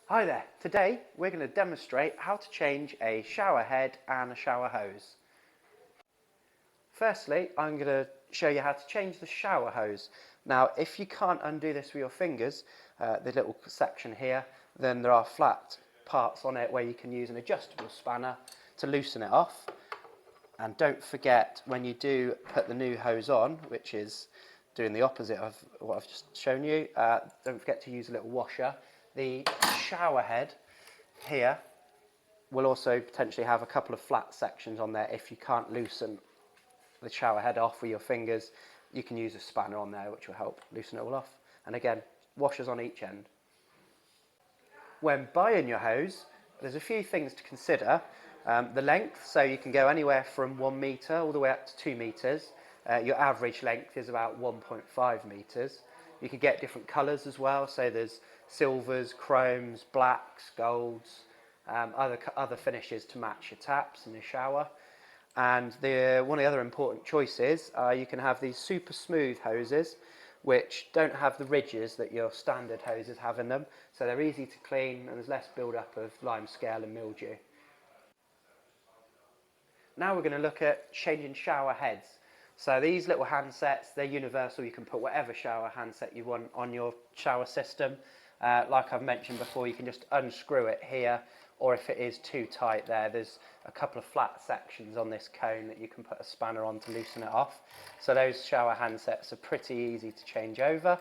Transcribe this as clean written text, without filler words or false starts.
Hi there, today we're going to demonstrate how to change a shower head and a shower hose. Firstly, I'm going to show you how to change the shower hose. Now, if you can't undo this with your fingers, the little section here, then there are flat parts on it where you can use an adjustable spanner to loosen it off. And don't forget, when you do put the new hose on, which is doing the opposite of what I've just shown you, don't forget to use a little washer. The shower head here will also potentially have a couple of flat sections on there. If you can't loosen the shower head off with your fingers, you can use a spanner on there, which will help loosen it all off. And again, washers on each end. When buying your hose, there's a few things to consider. The length, so you can go anywhere from 1 metre all the way up to 2 metres. Your average length is about 1.5 metres. You can get different colours as well, so there's silvers, chromes, blacks, golds, other finishes to match your taps in the shower. And one of the other important choices, you can have these super smooth hoses which don't have the ridges that your standard hoses have in them, so they're easy to clean and there's less build-up of lime scale and mildew. Now we're going to look at changing shower heads. So these little handsets, they're universal. You can put whatever shower handset you want on your shower system. Like I've mentioned before, you can just unscrew it here, or if it is too tight there's a couple of flat sections on this cone that you can put a spanner on to loosen it off. So those shower handsets are pretty easy to change over.